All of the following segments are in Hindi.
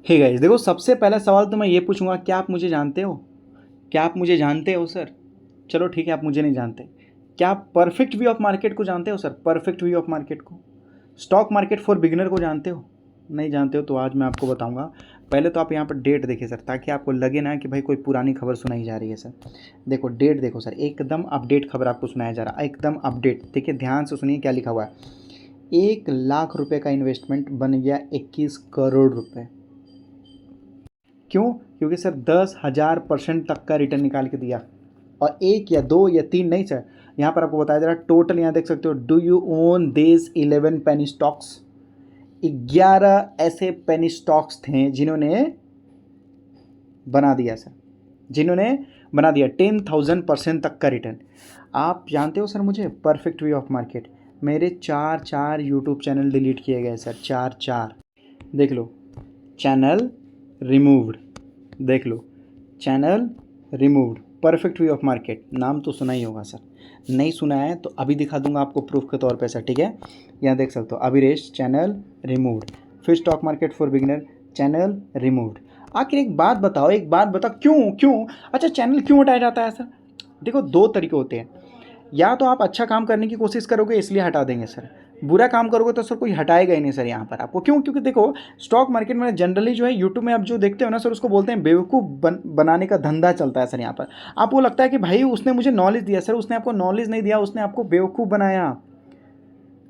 हे गाइस, देखो सबसे पहला सवाल तो मैं ये पूछूंगा, क्या आप मुझे जानते हो? क्या आप मुझे जानते हो सर? चलो ठीक है, आप मुझे नहीं जानते। क्या आप परफेक्ट व्यू ऑफ मार्केट को जानते हो sir? Perfect view of market को, स्टॉक मार्केट फॉर बिगिनर को जानते हो? नहीं जानते हो तो आज मैं आपको बताऊंगा। पहले तो आप यहाँ पर डेट देखिए सर, ताकि आपको लगे ना कि भाई कोई पुरानी खबर सुनाई जा रही है सर। देखो डेट देखो सर, एकदम अपडेट खबर आपको सुनाया जा रहा है, एकदम अपडेट। देखिए ध्यान से सुनिए क्या लिखा हुआ है। 1 लाख रुपए का इन्वेस्टमेंट बन गया 21 करोड़ रुपए। क्यों? क्योंकि सर 10,000% तक का रिटर्न निकाल के दिया। और एक या दो या तीन नहीं सर, यहाँ पर आपको बताया जा रहा है टोटल। यहाँ देख सकते हो, do you own this 11 penny stocks. 11 ऐसे पेनी स्टॉक्स थे जिन्होंने बना दिया सर, जिन्होंने बना दिया 10,000% तक का रिटर्न। आप जानते हो सर मुझे परफेक्ट व्यू ऑफ मार्केट, मेरे चार यूट्यूब चैनल डिलीट किए गए सर, चार। देख लो, चैनल रिमूव्ड। देख लो, channel removed. Perfect view of market नाम तो सुना ही होगा सर। नहीं सुना है तो अभी दिखा दूंगा आपको प्रूफ के तौर पे सर, ठीक है। यहाँ देख सकते हो, अभिरेश चैनल रिमूव्ड, फिर stock market for beginner channel removed. आखिर एक बात बताओ, एक बात बताओ, क्यों क्यों अच्छा चैनल क्यों हटाया जाता है सर? देखो दो तरीके होते हैं, या तो आप अच्छा काम करने की कोशिश करोगे इसलिए हटा देंगे सर, बुरा काम करोगे तो सर कोई हटाएगा ही नहीं सर यहाँ पर आपको। क्यों? क्योंकि देखो स्टॉक मार्केट में जनरली जो है यूट्यूब में आप जो देखते हो ना सर, उसको बोलते हैं बेवकूफ़ बनाने का धंधा चलता है सर यहाँ पर। आपको लगता है कि भाई उसने मुझे नॉलेज दिया, सर उसने आपको नॉलेज नहीं दिया, उसने आपको बेवकूफ़ बनाया।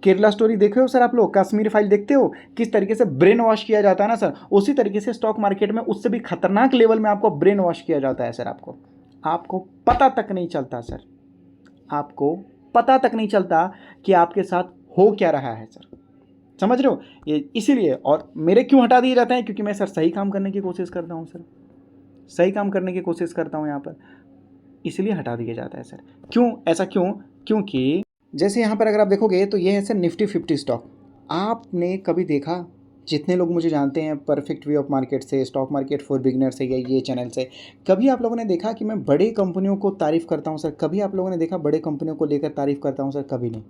केरला स्टोरी देखे हो सर आप लोग? कश्मीर फाइल देखते हो किस तरीके से ब्रेन वॉश किया जाता है ना सर? उसी तरीके से स्टॉक मार्केट में उससे भी खतरनाक लेवल में आपको ब्रेन वॉश किया जाता है सर। आपको पता तक नहीं चलता सर, आपको पता तक नहीं चलता कि आपके साथ हो क्या रहा है सर। समझ रहे हो? ये इसीलिए, और मेरे क्यों हटा दिए जाते हैं? क्योंकि मैं सर सही काम करने की कोशिश करता हूँ सर, सही काम करने की कोशिश करता हूँ यहाँ पर, इसलिए हटा दिया जाता है सर। क्यों ऐसा? क्यों? क्योंकि जैसे यहाँ पर अगर आप देखोगे तो ये है सर निफ्टी 50 स्टॉक। आपने कभी देखा, जितने लोग मुझे जानते हैं परफेक्ट व्यू ऑफ मार्केट से, स्टॉक मार्केट फॉर बिगिनर से या ये चैनल से, कभी आप लोगों ने देखा कि मैं बड़े कंपनियों को तारीफ़ करता हूँ सर? कभी आप लोगों ने देखा बड़े कंपनियों को लेकर तारीफ़ करता हूँ सर? कभी नहीं,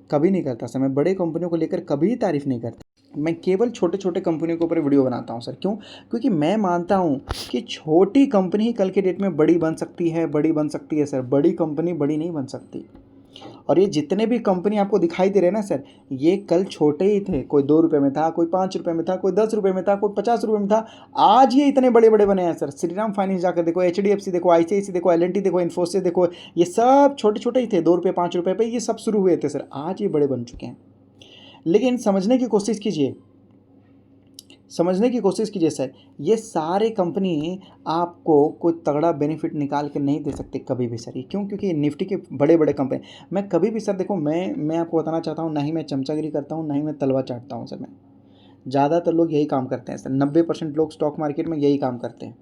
कभी नहीं करता सर। मैं बड़े कंपनियों को लेकर कभी तारीफ़ नहीं करता, मैं केवल छोटे छोटे कंपनियों के ऊपर वीडियो बनाता हूँ सर। क्यों? क्योंकि मैं मानता हूँ कि छोटी कंपनी ही कल के डेट में बड़ी बन सकती है, बड़ी बन सकती है सर, बड़ी कंपनी बड़ी नहीं बन सकती। और ये जितने भी कंपनी आपको दिखाई दे रहे हैं ना सर, ये कल छोटे ही थे। कोई 2 रुपये में था, कोई 5 रुपये में था, कोई 10 रुपये में था, कोई 50 रुपये में था। आज ये इतने बड़े बड़े बने हैं सर। श्रीराम फाइनेंस जाकर देखो, HDFC देखो, ICICI देखो, L&T देखो, इन्फोसिस देखो, ये सब छोटे छोटे ही थे। 2 रुपये 5 रुपये पे ये सब शुरू हुए थे सर, आज ये बड़े बन चुके हैं। लेकिन समझने की कोशिश कीजिए, समझने की कोशिश कीजिए सर, ये सारे कंपनी आपको कोई तगड़ा बेनिफिट निकाल के नहीं दे सकते कभी भी सर। ये क्यों? क्योंकि निफ्टी के बड़े बड़े कंपनी, मैं कभी भी सर देखो, मैं आपको बताना चाहता हूँ, ना ही मैं चमचागिरी करता हूँ, ना ही मैं तलवा चाटता हूँ सर। मैं ज़्यादातर लोग यही काम करते हैं सर, 90% लोग स्टॉक मार्केट में यही काम करते हैं।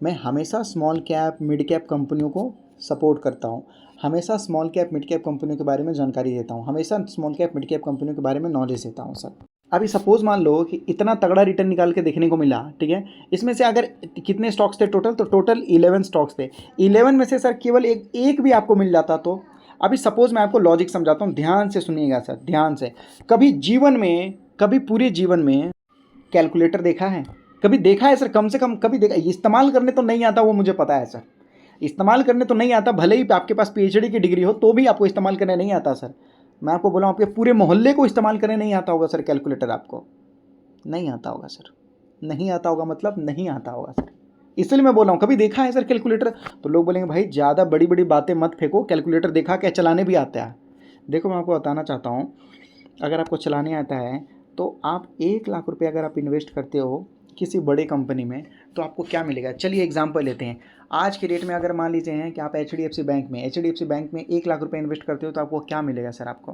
मैं हमेशा स्मॉल कैप मिड कैप कंपनियों को सपोर्ट करता हूँ, हमेशा स्मॉल कैप मिड कैप कंपनियों के बारे में जानकारी देता हूँ, हमेशा स्मॉल कैप मिड कैप कंपनियों के बारे में नॉलेज देता हूँ सर। अभी सपोज मान लो कि इतना तगड़ा रिटर्न निकाल के देखने को मिला, ठीक है। इसमें से अगर कितने स्टॉक्स थे टोटल, तो टोटल 11 स्टॉक्स थे। 11 में से सर केवल एक भी आपको मिल जाता तो, अभी सपोज मैं आपको लॉजिक समझाता हूँ, ध्यान से सुनिएगा सर, ध्यान से। कभी जीवन में, कभी पूरे जीवन में कैलकुलेटर देखा है? कभी देखा है सर? कम से कम कभी देखा? इस्तेमाल करने तो नहीं आता, वो मुझे पता है सर, इस्तेमाल करने तो नहीं आता। भले ही आपके पास PhD की डिग्री हो तो भी आपको इस्तेमाल करने नहीं आता सर। मैं आपको बोला हूँ, आपके पूरे मोहल्ले को इस्तेमाल करने नहीं आता होगा सर, कैलकुलेटर आपको नहीं आता होगा सर। नहीं आता होगा मतलब नहीं आता होगा सर, इसलिए मैं बोल रहा हूँ कभी देखा है सर कैलकुलेटर? तो लोग बोलेंगे भाई ज़्यादा बड़ी बड़ी बातें मत फेंको, कैलकुलेटर देखा क्या? चलाने भी आता है। देखो मैं आपको बताना चाहता हूँ, अगर आपको चलाने आता है तो आप 1 लाख रुपये अगर आप इन्वेस्ट करते हो किसी बड़ी कंपनी में, तो आपको क्या मिलेगा? चलिए एग्जांपल लेते हैं। आज के डेट में अगर मान लीजिए हैं कि आप HDFC बैंक में 1 लाख रुपये इन्वेस्ट करते हो, तो आपको क्या मिलेगा सर? आपको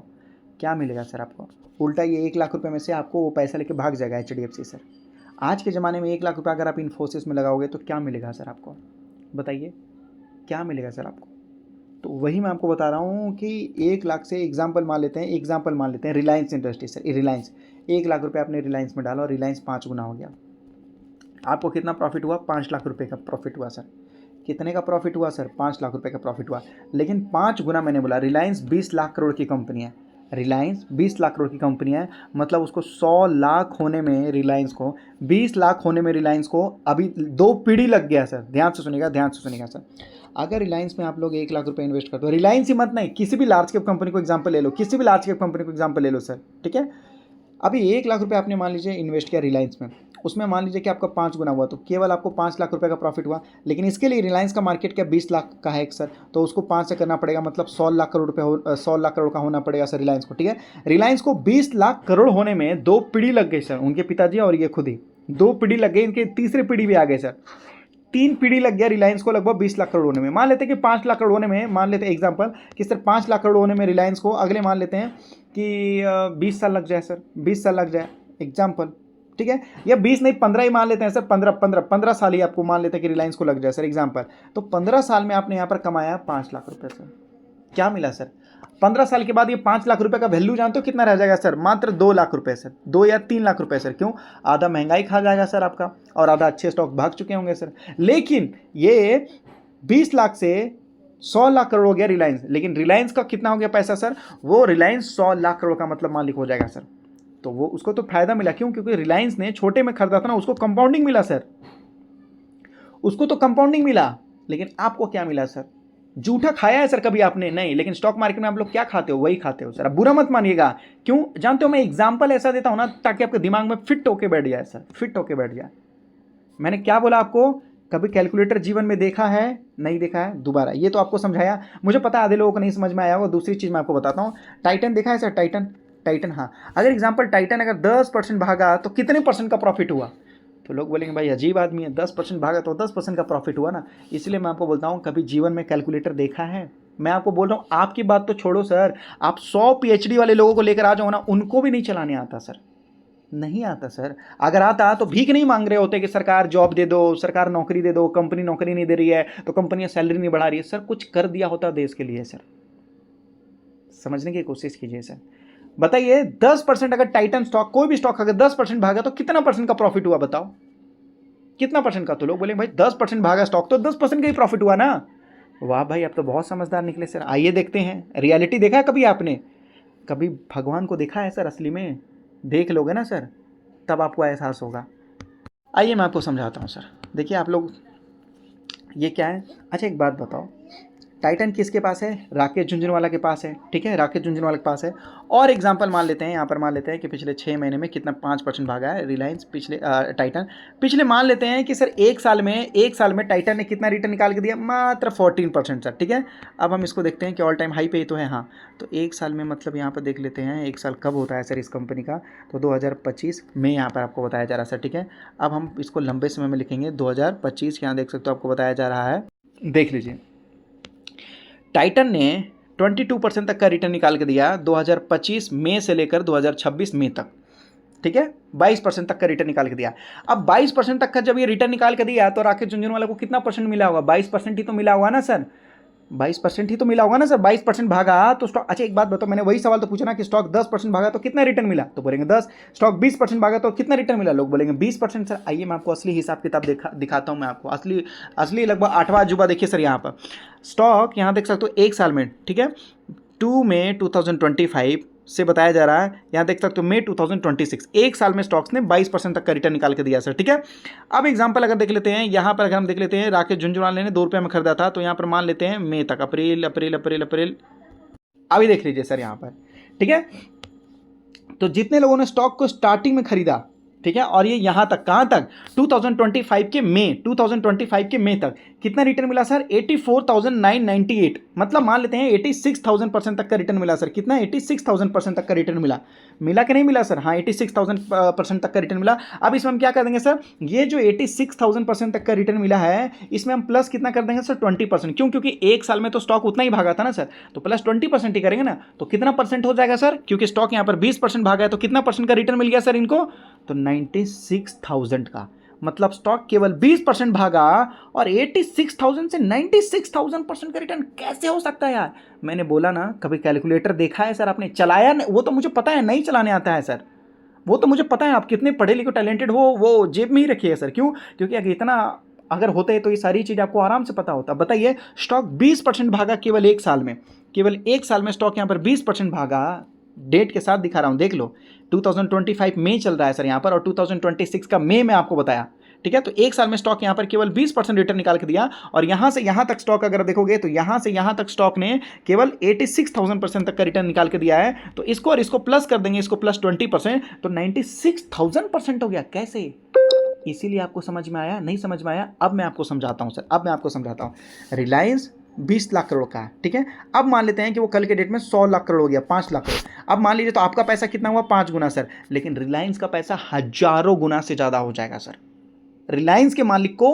क्या मिलेगा सर? आपको उल्टा ये 1 लाख रुपये में से आपको वो पैसा लेके भाग जाएगा HDFC सर। आज के ज़माने में 1 लाख रुपये अगर आप इन्फोसिस में लगाओगे तो क्या मिलेगा सर आपको? बताइए क्या मिलेगा सर आपको? तो वही मैं आपको बता रहा हूँ कि 1 लाख से एग्जाम्पल मान लेते हैं, रिलायंस इंडस्ट्री सर, रिलायंस 1 लाख रुपये आपने रिलायंस में डाला और रिलायंस 5 गुना हो गया। आपको कितना प्रॉफिट हुआ? 5 लाख रुपये का प्रॉफिट हुआ सर। कितने का प्रॉफिट हुआ सर? 5 लाख रुपये का प्रॉफिट हुआ। लेकिन 5 गुना मैंने बोला, रिलायंस 20 लाख करोड़ की कंपनी है, रिलायंस 20 लाख करोड़ की कंपनी है, मतलब उसको 100 लाख होने में रिलायंस को, 20 लाख होने में रिलायंस को अभी 2 पीढ़ी लग गया सर। ध्यान से सुनिएगा, ध्यान से सुनिएगा सर। अगर रिलायंस में आप लोग 1 लाख रुपए इन्वेस्ट करते हो, रिलायंस ही मत नहीं, किसी भी लार्ज कैप कंपनी को एग्जांपल ले लो, किसी भी लार्ज कैप कंपनी को एग्जांपल ले लो सर, ठीक है। अभी 1 लाख रुपए आपने मान लीजिए इन्वेस्ट किया रिलायंस में, उसमें मान लीजिए कि आपका 5 गुना हुआ, तो केवल आपको 5 लाख रुपए का प्रॉफिट हुआ। लेकिन इसके लिए रिलायंस का मार्केट कैप 20 लाख का है सर, तो उसको 5 से करना पड़ेगा, मतलब 100 लाख करोड़ रुपए 100 लाख करोड़ का होना पड़ेगा सर रिलायंस को, ठीक है। रिलायंस को 20 लाख करोड़ होने में 2 पीढ़ी लग गई सर, उनके पिताजी और ये खुद ही 2 पीढ़ी लग गई, इनके तीसरी पीढ़ी भी आ गए सर, 3 पीढ़ी लग गया रिलायंस को लगभग 20 लाख करोड़ होने में। मान लेते हैं कि 5 लाख करोड़ होने में, मान लेते हैं एग्जांपल कि सर 5 लाख करोड़ होने में रिलायंस को अगले मान लेते हैं कि 20 साल लग जाए सर, 20 साल लग जाए एग्जांपल, ठीक है। या 20 नहीं 15 ही मान लेते हैं सर, 15 साल ही आपको मान लेते हैं कि रिलायंस को लग जाए सर एग्जांपल। तो 15 साल में आपने यहाँ पर कमाया 5 लाख रुपए सर, क्या मिला सर? 15 साल के बाद ये 5 लाख रुपए का वैल्यू जानते हो कितना रह जाएगा सर? मात्र 2 लाख रुपए सर, 2 या 3 लाख रुपए सर। क्यों? आधा महंगाई खा जाएगा सर आपका, और आधा अच्छे स्टॉक भाग चुके होंगे सर। लेकिन ये 20 लाख से 100 लाख करोड़ हो गया रिलायंस, लेकिन रिलायंस का कितना हो गया पैसा सर? वो रिलायंस 100 लाख करोड़ का मतलब मालिक हो जाएगा सर। तो वो उसको तो फायदा मिला, क्यों? क्योंकि रिलायंस ने छोटे में खरीदा था ना, उसको कंपाउंडिंग मिला सर, उसको तो कंपाउंडिंग मिला। लेकिन आपको क्या मिला सर? जूठा खाया है सर कभी आपने? नहीं। लेकिन स्टॉक मार्केट में आप लोग क्या खाते हो? वही खाते हो सर। अब बुरा मत मानिएगा, क्यों जानते हो, मैं एग्जांपल ऐसा देता हूं ना ताकि आपके दिमाग में फिट होके बैठ जाए सर, फिट होके बैठ जाए। मैंने क्या बोला आपको? कभी कैलकुलेटर जीवन में देखा है? नहीं देखा है? दोबारा ये तो आपको समझाया, मुझे पता आधे लोगों को नहीं समझ में आया होगा। दूसरी चीज मैं आपको बताता हूँ, टाइटन देखा है सर? टाइटन, टाइटन, हाँ। अगर एग्जाम्पल टाइटन अगर 10% भागा तो कितने परसेंट का प्रॉफिट हुआ? तो लोग बोलेंगे भाई अजीब आदमी है, 10% भागा तो 10% का प्रॉफिट हुआ ना। इसलिए मैं आपको बोलता हूँ, कभी जीवन में कैलकुलेटर देखा है? मैं आपको बोल रहा हूँ, आपकी बात तो छोड़ो सर, आप 100 पीएचडी वाले लोगों को लेकर आ जाओ ना, उनको भी नहीं चलाने आता सर, नहीं आता सर। अगर आता तो भीख नहीं मांग रहे होते कि सरकार जॉब दे दो, सरकार नौकरी दे दो, कंपनी नौकरी नहीं दे रही है तो कंपनियां सैलरी नहीं बढ़ा रही है। सर कुछ कर दिया होता देश के लिए सर, समझने की कोशिश कीजिए सर। बताइए 10% अगर टाइटन स्टॉक, कोई भी स्टॉक अगर 10% भागा तो कितना परसेंट का प्रॉफिट हुआ? बताओ कितना परसेंट का? तो लोग बोले भाई 10% भागा स्टॉक तो 10% का ही प्रॉफिट हुआ ना। वाह भाई, अब तो बहुत समझदार निकले सर। आइए देखते हैं, रियलिटी देखा है कभी आपने? कभी भगवान को देखा है सर असली में? देख लोगे ना सर, तब आपको एहसास होगा। आइए मैं आपको समझाता हूँ सर। देखिए आप लोग, ये क्या है? अच्छा एक बात बताओ, टाइटन किसके पास है? राकेश झुंझुनवाला के पास है, ठीक है, राकेश झुंझुनवाला के पास है। और एग्जांपल मान लेते हैं, यहाँ पर मान लेते हैं कि पिछले 6 महीने में कितना 5% भागा है रिलायंस, पिछले टाइटन पिछले मान लेते हैं कि सर एक साल में टाइटन ने कितना रिटर्न निकाल के दिया? मात्र 14% सर, ठीक है। अब हम इसको देखते हैं कि ऑल टाइम हाई पे ही तो है, हाँ। तो एक साल में मतलब यहाँ पर देख लेते हैं, एक साल कब होता है सर इस कंपनी का? तो 2025 में यहाँ पर आपको बताया जा रहा है सर, ठीक है। अब हम इसको लंबे समय में लिखेंगे, 2025 यहाँ देख सकते हो आपको बताया जा रहा है, देख लीजिए। टाइटन ने 22% तक का रिटर्न निकाल के दिया 2025 मई से लेकर 2026 मई तक, ठीक है। 22% तक का रिटर्न निकाल के दिया। अब 22% तक का जब ये रिटर्न निकाल के दिया तो राकेश झुंझुनवाला को कितना परसेंट मिला होगा? 22% ही तो मिला होगा ना सर, 22% ही तो मिला होगा ना सर। 22% भागा तो स्टॉक, अच्छा एक बात बताओ, मैंने वही सवाल तो पूछा ना कि स्टॉक 10% भागा तो कितना रिटर्न मिला? तो बोलेंगे 10। स्टॉक 20% भागा तो कितना रिटर्न मिला? लोग बोलेंगे 20% सर। आइए मैं आपको असली हिसाब किताब दिखाता हूँ मैं आपको, असली लगभग 8वां अजूबा। देखिए सर यहाँ पर स्टॉक, यहाँ देख सकते हो एक साल में, ठीक है, 2 मई 2025 से बताया जा रहा है, यहाँ देख सकते हो मई 2026, एक साल में स्टॉक्स ने 22% तक का रिटर्न निकाल के दिया सर, ठीक है। अब एग्जांपल अगर देख लेते हैं, यहाँ पर अगर हम देख लेते हैं, राकेश झुंझुनवाला ने 2 रुपये में खरीदा था, तो यहाँ पर मान लेते हैं मई तक, अप्रैल, अभी देख लीजिए सर यहाँ पर, ठीक है। तो जितने लोगों ने स्टॉक को स्टार्टिंग में खरीदा, ठीक है, और ये यहाँ तक, कहाँ तक? 2025 के मई तक कितना रिटर्न मिला सर? 84,998, मतलब मान लेते हैं 86,000% तक का रिटर्न मिला सर। कितना? 86,000% तक का रिटर्न मिला कि नहीं मिला सर? हाँ, 86,000% तक का रिटर्न मिला। अब इसमें हम क्या कर देंगे सर? ये जो 86,000% तक का रिटर्न मिला है, इसमें हम प्लस कितना कर देंगे सर? 20%। क्यों? क्योंकि एक साल में तो स्टॉक उतना ही भागा था ना सर, तो प्लस 20% ही करेंगे ना। तो कितना परसेंट हो जाएगा सर? क्योंकि स्टॉक यहाँ पर 20% भागा है, तो कितना परसेंट का रिटर्न मिल गया सर इनको? तो 96,000 का, मतलब स्टॉक केवल 20% भागा और 86,000 से 96,000% का रिटर्न कैसे हो सकता है यार? मैंने बोला ना, कभी कैलकुलेटर देखा है सर आपने? चलाया वो तो मुझे पता है नहीं चलाने आता है सर, वो तो मुझे पता है। आप कितने पढ़े लिखे टैलेंटेड हो, वो जेब में ही रखिए सर। क्यों? क्योंकि अगर इतना अगर होते तो ये सारी चीज़ आपको आराम से पता होता। बताइए, स्टॉक 20% भागा केवल एक साल में, केवल एक साल में स्टॉक यहाँ पर 20% भागा, डेट के साथ दिखा रहा हूँ, देख लो 2025 मई चल रहा है सर यहाँ पर, और 2026 का मई में आपको बताया, ठीक है। तो एक साल में स्टॉक यहाँ पर केवल 20% रिटर्न निकाल के दिया, और यहाँ से यहाँ तक स्टॉक अगर देखोगे तो यहाँ से यहाँ तक स्टॉक ने केवल 86,000% तक का रिटर्न निकाल के दिया है। तो इसको और इसको प्लस कर देंगे, इसको प्लस 20%, तो 96,000% हो गया। कैसे? इसीलिए आपको समझ में आया? नहीं समझ में आया? अब मैं आपको समझाता हूँ सर, अब मैं आपको समझाता हूँ। रिलायंस 20 लाख करोड़ का है, ठीक है। अब मान लेते हैं कि वो कल के डेट में 100 लाख करोड़ हो गया, 5 लाख करोड़। अब मान लीजिए तो आपका पैसा कितना हुआ? 5 गुना सर, लेकिन रिलायंस का पैसा हजारों गुना से ज़्यादा हो जाएगा सर। रिलायंस के मालिक को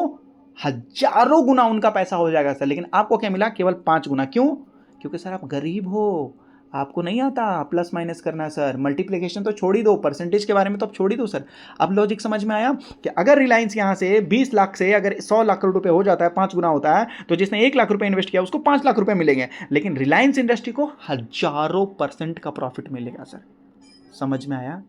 हजारों गुना उनका पैसा हो जाएगा सर, लेकिन आपको क्या मिला? केवल 5 गुना। क्यों? क्योंकि सर आप गरीब हो, आपको नहीं आता प्लस माइनस करना सर। मल्टीप्लिकेशन तो छोड़ ही दो, परसेंटेज के बारे में तो अब छोड़ ही दो सर। अब लॉजिक समझ में आया कि अगर रिलायंस यहाँ से 20 लाख से अगर 100 लाख करोड़ रुपए हो जाता है, 5 गुना होता है, तो जिसने 1 लाख रुपए इन्वेस्ट किया उसको 5 लाख रुपए मिलेंगे, लेकिन रिलायंस इंडस्ट्री को हजारों % का प्रॉफिट मिलेगा सर। समझ में आया?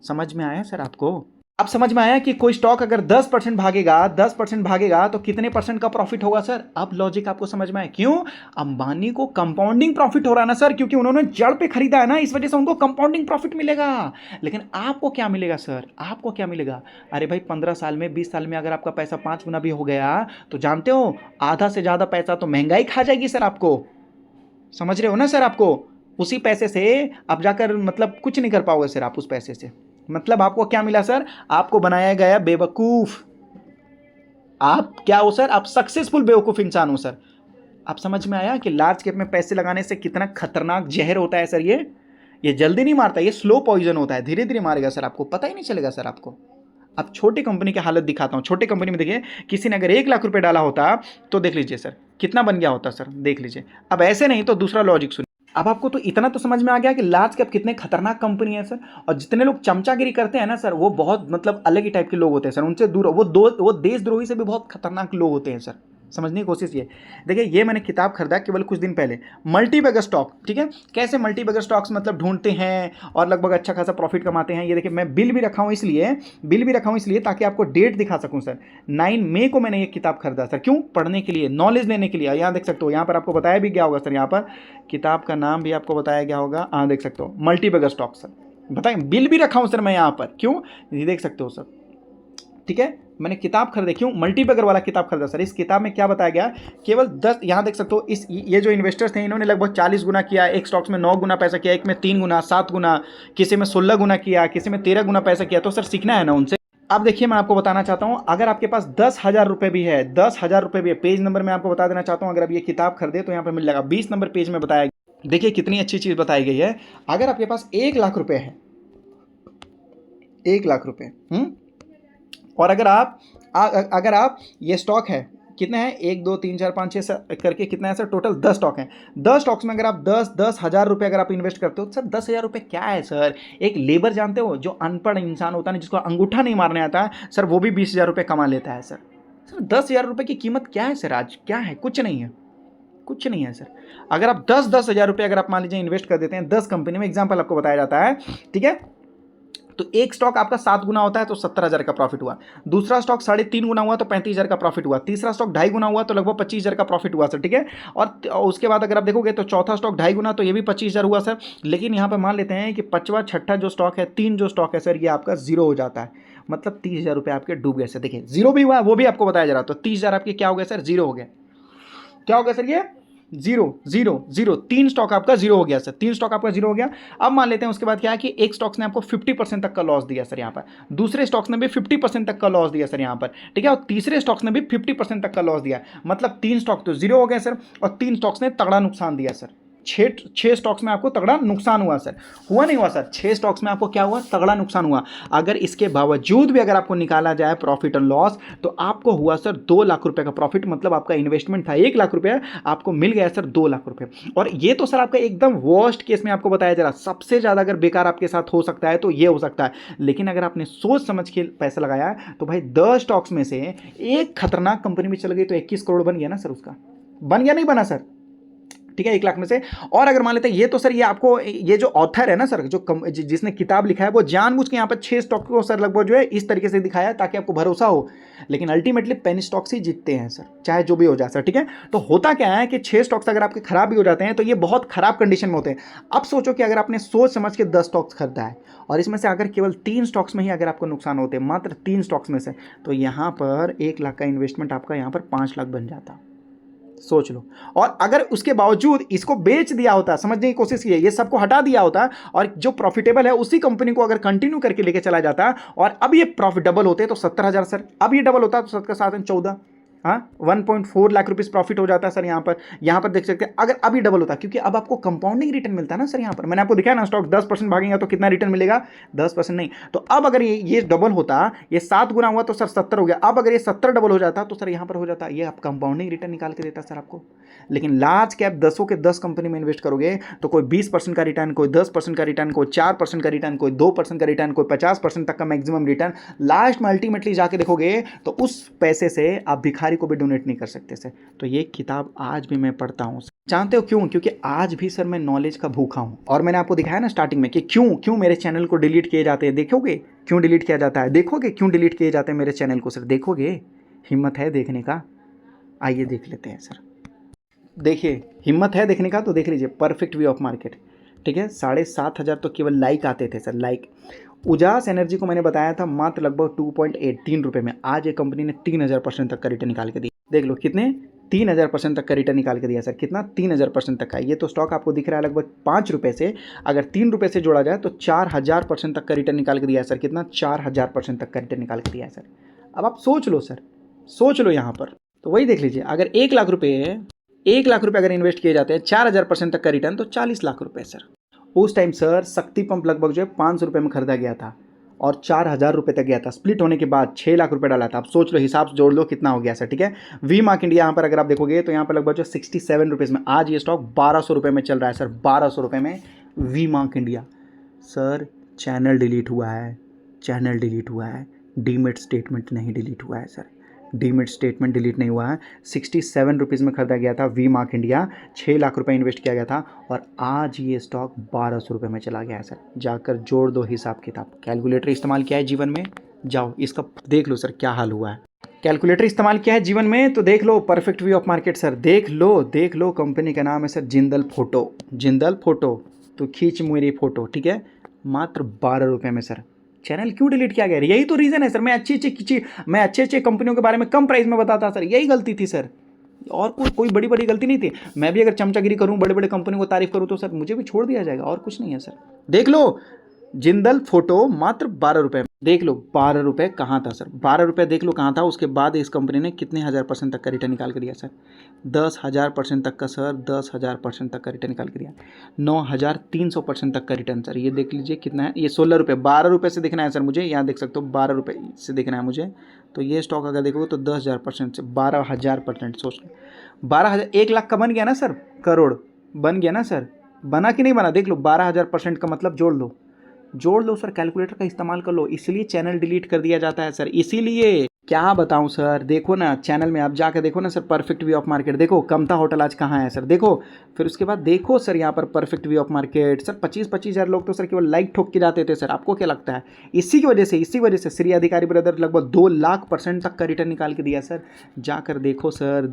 समझ में आया सर आपको? अब समझ में आया कि कोई स्टॉक अगर 10% भागेगा, 10% भागेगा तो कितने % का प्रॉफिट होगा सर? अब लॉजिक आपको समझ में आया? क्यों? अंबानी को कंपाउंडिंग प्रॉफिट हो रहा है ना सर, क्योंकि उन्होंने जड़ पे खरीदा है ना, इस वजह से उनको कंपाउंडिंग प्रॉफिट मिलेगा। लेकिन आपको क्या मिलेगा सर? आपको क्या मिलेगा? अरे भाई 15 साल में, 20 साल में अगर आपका पैसा 5 गुना भी हो गया तो जानते हो आधा से ज़्यादा पैसा तो महंगाई खा जाएगी सर आपको। समझ रहे हो ना सर? आपको उसी पैसे से आप जाकर मतलब कुछ नहीं कर पाओगे सर आप उस पैसे से। मतलब आपको क्या मिला सर? आपको बनाया गया बेवकूफ। आप क्या हो सर? आप सक्सेसफुल बेवकूफ इंसान हो सर। आप समझ में आया कि लार्ज कैप में पैसे लगाने से कितना खतरनाक जहर होता है सर? ये जल्दी नहीं मारता, ये स्लो पॉइजन होता है, धीरे धीरे मारेगा सर, आपको पता ही नहीं चलेगा सर आपको। अब छोटी कंपनी की हालत दिखाता हूं। छोटी कंपनी में देखिए, किसी ने अगर 1 लाख रुपए डाला होता तो देख लीजिए सर कितना बन गया होता सर, देख लीजिए। अब ऐसे नहीं तो दूसरा लॉजिक सुनिए। अब आपको तो इतना तो समझ में आ गया कि लार्ज कैप कितने खतरनाक कंपनी है सर। और जितने लोग चमचागिरी करते हैं ना सर, वो बहुत मतलब अलग ही टाइप के लोग होते हैं सर, उनसे दूर। वो देशद्रोही से भी बहुत खतरनाक लोग होते हैं सर। समझने की कोशिश ये देखिए, ये मैंने किताब खरीदा केवल कुछ दिन पहले, मल्टीबैगर स्टॉक, ठीक है। कैसे मल्टीबैगर स्टॉक्स मतलब ढूंढते हैं और लगभग अच्छा खासा प्रॉफिट कमाते हैं। ये देखिए, मैं बिल भी रखा हूँ इसलिए ताकि आपको डेट दिखा सकूँ सर। 9 मई को मैंने ये किताब खरीदा सर। क्यों? पढ़ने के लिए, नॉलेज लेने के लिए। यहाँ देख सकते हो, यहाँ पर आपको बताया भी गया होगा सर, यहाँ पर किताब का नाम भी आपको बताया गया होगा। हाँ देख सकते हो, मल्टीबैगर स्टॉक सर। बताएं, बिल भी रखा हूँ सर मैं यहाँ पर। क्यों? ये देख सकते हो सर, ठीक है। मैंने किताब खरीदी, क्यों? मल्टीबैगर वाला किताब खरीदा सर। इस किताब में क्या बताया गया? केवल 10, यहाँ देख सकते हो, ये जो इन्वेस्टर्स थे इन्होंने लगभग 40 गुना किया। एक स्टॉक्स में 9 गुना पैसा किया, एक में 3 गुना, 7 गुना, किसी में 16 गुना किया, किसी में 13 गुना पैसा किया। तो सर सीखना है ना उनसे। अब देखिए, मैं आपको बताना चाहता हूँ, अगर आपके पास 10,000 रुपये भी है, 10,000 रुपये भी है, पेज नंबर मैं आपको बता देना चाहता हूँ। अगर आप ये किताब खरीदे तो यहाँ पर मिल जाएगा 20 नंबर पेज में बताया गया। देखिए कितनी अच्छी चीज़ बताई गई है। अगर आपके पास 1 लाख रुपये है, 1 लाख रुपये, और अगर आप ये स्टॉक है, कितने हैं? 1 2 3 4 5 6 करके कितना है सर? टोटल 10 स्टॉक हैं। 10 स्टॉक्स में अगर आप 10,000 रुपये अगर आप इन्वेस्ट करते हो तो सर 10,000 रुपये क्या है सर? एक लेबर जानते हो, जो अनपढ़ इंसान होता है, जिसको अंगूठा नहीं मारने आता है सर, वो भी 20,000 रुपये कमा लेता है सर। 10,000 रुपये की कीमत क्या है सर? आज क्या है? कुछ नहीं है, कुछ नहीं है सर। अगर आप 10,000 रुपये अगर आप मान लीजिए इन्वेस्ट कर देते हैं 10 कंपनी में, एग्जाम्पल आपको बताया जाता है, ठीक है, तो एक स्टॉक आपका 7 गुना होता है तो 70,000 का प्रॉफिट हुआ। दूसरा स्टॉक 3.5 गुना हुआ तो 35,000 का प्रॉफिट हुआ। तीसरा स्टॉक 2.5 गुना हुआ तो लगभग 25,000 का प्रॉफिट हुआ सर, ठीक है। और उसके बाद अगर आप देखोगे तो चौथा स्टॉक 2.5 गुना तो ये भी 25,000 हुआ सर। लेकिन यहाँ पर मान लेते हैं कि 5वां 6ठा जो स्टॉक है, 3 जो स्टॉक है सर, ये आपका जीरो हो जाता है। मतलब 30,000 रुपये आपके डूब गए सर। देखिए जीरो भी हुआ, वो भी आपको बताया जा रहा। तो 30,000 आपके क्या हो गए सर? जीरो हो गए। क्या हो गया सर? ये जीरो जीरो जीरो, 3 स्टॉक आपका जीरो हो गया सर। 3 स्टॉक आपका जीरो हो गया। अब मान लेते हैं उसके बाद क्या है कि एक स्टॉक्स ने आपको 50% तक का लॉस दिया सर यहाँ पर, दूसरे स्टॉक्स ने भी 50% तक का लॉस दिया सर यहाँ पर, ठीक है, और तीसरे स्टॉक्स ने भी 50% तक का लॉस दिया। मतलब 3 स्टॉक तो जीरो हो गए सर, और 3 स्टॉक्स ने तगड़ा नुकसान दिया सर। 6 स्टॉक्स में आपको तगड़ा नुकसान हुआ सर। हुआ नहीं हुआ सर? 6 स्टॉक्स में आपको क्या हुआ? तगड़ा नुकसान हुआ। अगर इसके बावजूद भी अगर आपको निकाला जाए प्रॉफिट एंड लॉस, तो आपको हुआ सर 2 लाख रुपए का प्रॉफिट। मतलब आपका इन्वेस्टमेंट था 1 लाख रुपए, आपको मिल गया सर 2 लाख रुपए। और ये तो सर आपका एकदम वर्स्ट केस में आपको बताया जा रहा। सबसे ज़्यादा अगर बेकार आपके साथ हो सकता है तो ये हो सकता है। लेकिन अगर आपने सोच समझ के पैसा लगाया तो भाई 10 स्टॉक्स में से एक खतरनाक कंपनी में चल गई तो 21 करोड़ बन गया ना सर उसका। बन गया नहीं बना सर? ठीक है, 1 लाख में से। और अगर मान लेते हैं ये तो सर ये आपको ये जो ऑथर है ना सर, जिसने किताब लिखा है वो जानबूझ के यहाँ पर 6 स्टॉक को सर लगभग जो है इस तरीके से दिखाया है ताकि आपको भरोसा हो, लेकिन अल्टीमेटली पेनी स्टॉक्स ही जीतते हैं सर, चाहे जो भी हो जाए सर। ठीक है, तो होता क्या है कि 6 स्टॉक्स अगर आपके खराब भी हो जाते हैं तो ये बहुत खराब कंडीशन में होते हैं। अब सोचो कि अगर आपने सोच समझ के 10 स्टॉक्स खरीदा है और इसमें से अगर केवल 3 स्टॉक्स में ही अगर आपको नुकसान होते हैं, मात्र 3 स्टॉक्स में से, तो यहाँ पर 1 लाख का इन्वेस्टमेंट आपका यहाँ पर 5 लाख बन जाता। सोच लो। और अगर उसके बावजूद इसको बेच दिया होता, समझने की कोशिश की, ये सबको हटा दिया होता और जो प्रॉफिटेबल है उसी कंपनी को अगर कंटिन्यू करके लेके चला जाता और अब ये प्रॉफिट डबल होते तो 70,000 सर, अब ये डबल होता तो 7 का 7 14, हाँ 1.4 लाख रुपीस प्रॉफिट हो जाता है सर। यहाँ पर देख सकते हैं अगर अभी डबल होता, क्योंकि अब आपको कंपाउंडिंग रिटर्न मिलता है ना सर। यहाँ पर मैंने आपको दिखाया ना, स्टॉक 10% भागेगा तो कितना रिटर्न मिलेगा, 10% नहीं। तो अब अगर ये डबल होता, ये 7 गुना हुआ तो सर 70 हो गया। अब अगर ये 70 डबल हो जाता तो सर यहाँ पर हो जाता, ये आप कंपाउंडिंग रिटर्न निकाल के देता सर आपको। लेकिन लार्ज कैप 10 के 10 कंपनी में इन्वेस्ट करोगे तो कोई 20% का रिटर्न, कोई 10% का रिटर्न, कोई 4% का रिटर्न, कोई 2% का रिटर्न, कोई 50% तक का मैक्सिमम रिटर्न। लास्ट में अल्टीमेटली जाके देखोगे तो उस पैसे से आप भिखारी को भी डोनेट नहीं कर सकते सर। तो ये किताब आज भी मैं पढ़ता हूँ। जानते हो क्यों? क्योंकि आज भी सर मैं नॉलेज का भूखा हूँ। और मैंने आपको दिखाया ना स्टार्टिंग में कि क्यों मेरे चैनल को डिलीट किए जाते हैं। देखोगे क्यों डिलीट किया जाता है, देखोगे क्यों डिलीट किए जाते हैं मेरे चैनल को सर, देखोगे। हिम्मत है देखने का? आइए देख लेते हैं सर। देखिए, हिम्मत है देखने का तो देख लीजिए, परफेक्ट व्यू ऑफ मार्केट। ठीक है, 7,500 तो केवल लाइक आते थे सर, लाइक। उजास एनर्जी को मैंने बताया था मात्र लगभग 2.83 रुपये में, आज ये कंपनी ने 3,000% तक का रिटर्न निकाल के दिया। देख लो कितने, 3,000% तक का रिटर्न निकाल के दिया सर। कितना? 3,000% तक का। ये तो स्टॉक आपको दिख रहा है लगभग 5 रुपये से, अगर 3 रुपये से जोड़ा जाए तो 4,000% तक का रिटर्न निकाल के दिया है सर। कितना? 4,000% तक का रिटर्न निकाल के दिया है सर। अब आप सोच लो सर, सोच लो यहाँ पर। तो वही देख लीजिए, अगर 1 लाख रुपये अगर इन्वेस्ट किए जाते हैं, 4,000% तक का रिटर्न, तो 40 लाख रुपए सर। उस टाइम सर शक्ति पंप लगभग जो है 500 रुपये में खरीदा गया था और 4,000 रुपये तक गया था। स्प्लिट होने के बाद 6 लाख रुपए डाला था। आप सोच लो, हिसाब से जोड़ लो कितना हो गया सर। ठीक है, वी मार्क इंडिया यहाँ पर अगर आप देखोगे तो यहाँ पर लगभग जो 67 रुपीज़ में आज ये स्टॉक 1,200 रुपये में चल रहा है सर। 1,200 रुपये में we mark India. Sir channel delete हुआ है, चैनल डिलीट हुआ है, डीमेट स्टेटमेंट नहीं डिलीट हुआ है सर। डीमेट स्टेटमेंट डिलीट नहीं हुआ है। 67 रुपीज़ में खरीदा गया था वी मार्क इंडिया, 6 लाख रुपए इन्वेस्ट किया गया था और आज ये स्टॉक 1,200 रुपये में चला गया है सर। जाकर जोड़ दो हिसाब किताब। कैलकुलेटर इस्तेमाल किया है जीवन में, जाओ इसका देख लो सर क्या हाल हुआ है। कैलकुलेटर इस्तेमाल किया है जीवन में तो देख लो, perfect view of market sir. देख लो, कंपनी का नाम है sir Jindal photo. Jindal photo, तो खींच मेरी फोटो। ठीक है, मात्र 12 रुपये में सर। चैनल क्यों डिलीट किया गया? यही तो रीज़न है सर। मैं अच्छे कंपनियों के बारे में कम प्राइस में बताता सर, यही गलती थी सर। और कोई बड़ी गलती नहीं थी। मैं भी अगर चमचागिरी करूं, बड़े कंपनियों को तारीफ करूं तो सर मुझे भी छोड़ दिया जाएगा, और कुछ नहीं है सर। देख लो जिंदल फोटो, मात्र 12 रुपये। देख लो 12 रुपये कहाँ था सर, 12 रुपये देख लो कहाँ था। उसके बाद इस कंपनी ने कितने 1000% तक का रिटर्न निकाल के दिया सर? 10,000% तक का सर, 10,000% तक का रिटर्न निकाल के दिया। 9,300% तक का रिटर्न सर। ये देख लीजिए कितना है, ये 16 रुपये। 12 रुपये से देखना है सर मुझे, यहाँ देख सकते हो 12 रुपये से देखना है मुझे। तो ये स्टॉक अगर देखोगे तो 10,000% से 12,000%। सोच लो 12,000, 1 लाख का बन गया ना सर, करोड़ बन गया ना सर। बना कि नहीं बना? देख लो 12,000% का मतलब जोड़ लो सर, कैलकुलेटर का इस्तेमाल कर लो। इसलिए चैनल डिलीट कर दिया जाता है सर, इसीलिए। क्या बताऊं सर, देखो ना चैनल में आप जाकर देखो ना sir, perfect view of market देखो, कमता होटल आज कहाँ है सर, देखो। फिर उसके बाद देखो सर यहाँ पर perfect view of market sir, 25-25 हज़ार लोग तो सर केवल लाइक ठोक के जाते थे सर। आपको क्या लगता है? इसी की वजह से श्री अधिकारी ब्रदर लगभग 2,00,000% तक का रिटर्न निकाल के दिया सर। जाकर देखो सर,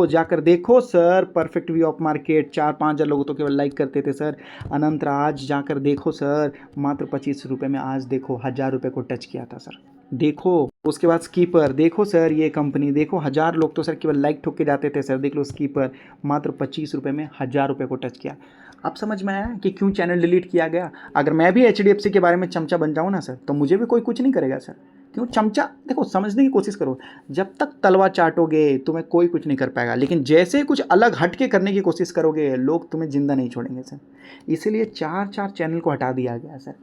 जाकर देखो sir, perfect view of market 4-5 हज़ार लोग तो केवल लाइक करते थे सर। अनंत राज जाकर देखो सर, मात्र 25 रुपये में आज देखो 1,000 रुपये को टच किया था सर। देखो उसके बाद स्कीपर देखो सर, ये कंपनी देखो, 1,000 लोग तो सर केवल लाइक ठोक के जाते थे सर। देख लो स्कीपर, मात्र 25 रुपये में 1,000 रुपये को टच किया। अब समझ में आया कि क्यों चैनल डिलीट किया गया। अगर मैं भी HDFC के बारे में चमचा बन जाऊँ ना सर, तो मुझे भी कोई कुछ नहीं करेगा सर। क्यों चमचा? देखो समझने की कोशिश करो, जब तक तलवा चाटोगे तुम्हें कोई कुछ नहीं कर पाएगा, लेकिन जैसे कुछ अलग हटके करने की कोशिश करोगे, लोग तुम्हें जिंदा नहीं छोड़ेंगे सर। इसीलिए 4 चैनल को हटा दिया गया सर।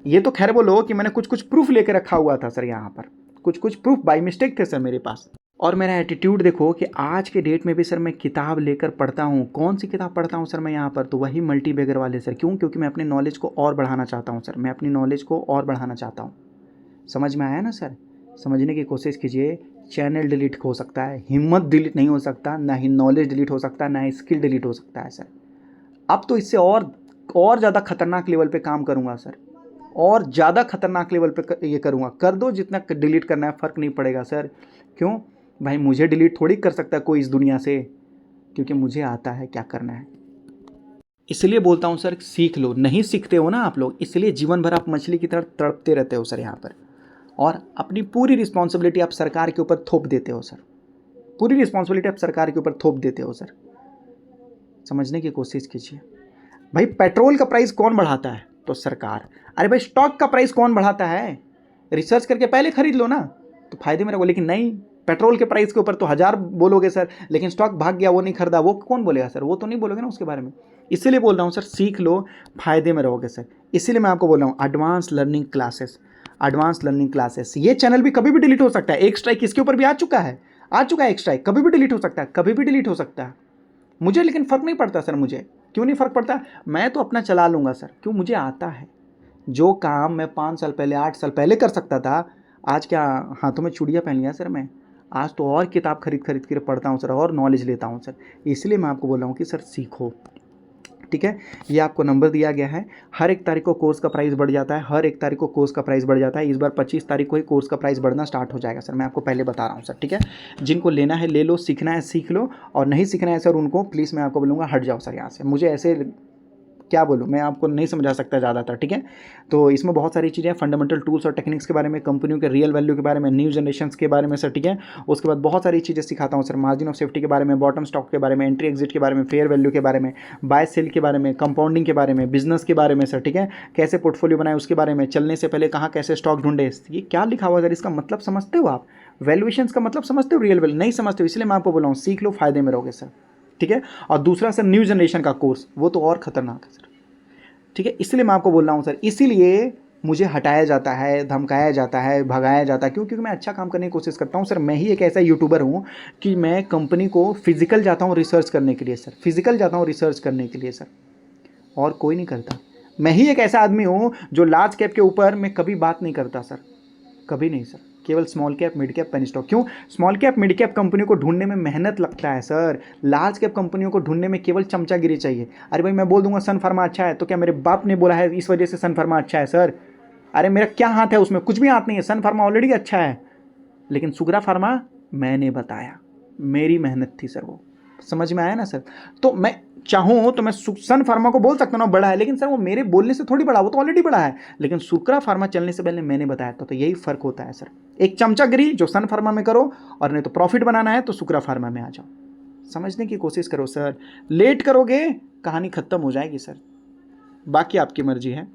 ये तो खैर बोलो कि मैंने कुछ प्रूफ लेके रखा हुआ था सर, यहाँ पर कुछ प्रूफ बाय मिस्टेक थे सर मेरे पास। और मेरा एटीट्यूड देखो कि आज के डेट में भी सर मैं किताब लेकर पढ़ता हूँ। कौन सी किताब पढ़ता हूँ सर मैं यहाँ पर? तो वही मल्टीबैगर वाले सर। क्यों? क्योंकि मैं अपने नॉलेज को और बढ़ाना चाहता हूँ सर, मैं अपनी नॉलेज को और बढ़ाना चाहता हूँ। समझ में आया ना सर? समझने की कोशिश कीजिए। चैनल डिलीट हो सकता है, हिम्मत डिलीट नहीं हो सकता, ना ही नॉलेज डिलीट हो सकता, ना ही स्किल डिलीट हो सकता है सर। अब तो इससे और ज़्यादा खतरनाक लेवल पे काम करूँगा सर, और ज़्यादा खतरनाक लेवल पे ये करूँगा। कर दो जितना डिलीट करना है, फ़र्क नहीं पड़ेगा सर। क्यों भाई, मुझे डिलीट थोड़ी कर सकता है कोई इस दुनिया से, क्योंकि मुझे आता है क्या करना है। इसलिए बोलता हूँ सर, सीख लो। नहीं सीखते हो ना आप लोग, इसलिए जीवन भर आप मछली की तरह तड़पते रहते हो सर यहाँ पर, और अपनी पूरी रिस्पॉन्सिबिलिटी आप सरकार के ऊपर थोप देते हो सर। पूरी रिस्पॉन्सिबिलिटी आप सरकार के ऊपर थोप देते हो सर। समझने की कोशिश कीजिए भाई। पेट्रोल का प्राइस कौन बढ़ाता है? तो सरकार। अरे भाई, स्टॉक का प्राइस कौन बढ़ाता है? रिसर्च करके पहले खरीद लो ना, तो फायदे में रहो। लेकिन नहीं, पेट्रोल के प्राइस के ऊपर तो 1000 बोलोगे सर, लेकिन स्टॉक भाग गया, वो नहीं खरीदा, वो कौन बोलेगा सर? वो तो नहीं बोलोगे ना उसके बारे में। इसीलिए बोल रहा हूँ सर, सीख लो, फायदे में रहोगे सर। इसीलिए मैं आपको बोल रहा हूँ advance learning classes, advance learning classes. ये चैनल भी कभी भी डिलीट हो सकता है। एक स्ट्राइक इसके ऊपर भी आ चुका है, एक स्ट्राइक कभी भी डिलीट हो सकता है, कभी भी डिलीट हो सकता है मुझे, लेकिन फ़र्क नहीं पड़ता सर। मुझे क्यों नहीं फ़र्क पड़ता? मैं तो अपना चला लूँगा सर, क्यों? मुझे आता है। जो काम मैं 5 साल पहले, 8 साल पहले कर सकता था, आज क्या हाथों में चूड़ियाँ पहन लिया सर मैं? आज तो और किताब खरीद कर पढ़ता हूँ सर, और नॉलेज लेता हूँ सर। इसलिए मैं आपको बोल रहा हूँ कि सर सीखो, ठीक है। ये आपको नंबर दिया गया है। हर एक तारीख को कोर्स का प्राइस बढ़ जाता है, हर एक तारीख को कोर्स का प्राइस बढ़ जाता है। इस बार 25 तारीख को ही कोर्स का प्राइस बढ़ना स्टार्ट हो जाएगा सर, मैं आपको पहले बता रहा हूँ सर, ठीक है। जिनको लेना है ले लो, सीखना है सीख लो, और नहीं सीखना है सर उनको प्लीज़ मैं आपको बोलूँगा हट जाओ सर यहाँ से। मुझे ऐसे क्या बोलूँ, मैं आपको नहीं समझा सकता ज़्यादातर, ठीक है। तो इसमें बहुत सारी चीज़ें, फंडामेंटल टूल्स और टेक्निक्स के बारे में, कंपनियों के रियल वैल्यू के बारे में, न्यू जनरेशंस के बारे में सर, ठीक है। उसके बाद बहुत सारी चीज़ें सिखाता हूँ सर, मार्जिन ऑफ सेफ्टी के बारे में, बॉटम स्टॉक के बारे में, एंट्री एग्जिट के बारे में, फेयर वैल्यू के बारे में, बाय सेल के बारे में, कंपाउंडिंग के बारे में, बिजनेस के बारे में सर, ठीक है। कैसे पोर्टफोलियो बनाए उसके बारे में, चलने से पहले कहाँ कैसे स्टॉक ढूंढे। ये क्या लिखा हुआ है सर, इसका मतलब समझते हो आप? वैल्यूएशंस का मतलब समझते हो? रियल वैल्यू नहीं समझते हो, इसलिए मैं आपको बोला हूँ सीख लो, फायदे में रहोगे सर, ठीक है। और दूसरा सर, न्यू जनरेशन का कोर्स, वो तो और खतरनाक है सर, ठीक है। इसलिए मैं आपको बोल रहा हूँ सर, इसीलिए मुझे हटाया जाता है, धमकाया जाता है, भगाया जाता है। क्यों? क्योंकि मैं अच्छा काम करने की कोशिश करता हूँ सर। मैं ही एक ऐसा यूट्यूबर हूँ कि मैं कंपनी को फिजिकल जाता हूँ रिसर्च करने के लिए सर, फिजिकल जाता हूँ रिसर्च करने के लिए सर, और कोई नहीं करता। मैं ही एक ऐसा आदमी हूँ जो लार्ज कैप के ऊपर मैं कभी बात नहीं करता सर, कभी नहीं सर। केवल small cap, mid cap, penny stock. क्यों? स्मॉल कैप, मिड कैप कंपनियों को ढूंढने में मेहनत लगता है सर। लार्ज कैप कंपनियों को ढूंढने में केवल चमचागिरी चाहिए। अरे भाई, मैं बोल दूंगा सन फार्मा अच्छा है, तो क्या मेरे बाप ने बोला है इस वजह से सन फार्मा अच्छा है सर? अरे मेरा क्या हाथ है उसमें? कुछ भी हाथ नहीं है। सन फार्मा ऑलरेडी अच्छा है, लेकिन सुग्रा फार्मा मैंने बताया, मेरी मेहनत थी सर। वो समझ में आया ना सर? तो मैं चाहूँ तो मैं सन फार्मा को बोल सकता हूँ ना बड़ा है, लेकिन सर वो मेरे बोलने से थोड़ी बड़ा, वो तो ऑलरेडी बड़ा है। लेकिन सुग्रा फार्मा चलने से पहले मैंने बताया था, तो यही फर्क होता है सर। एक चमचागिरी जो सन फार्मा में करो, और नहीं तो प्रॉफिट बनाना है तो सुग्रा फार्मा में आ जाओ। समझने की कोशिश करो सर, लेट करोगे कहानी खत्म हो जाएगी सर। बाकी आपकी मर्जी है।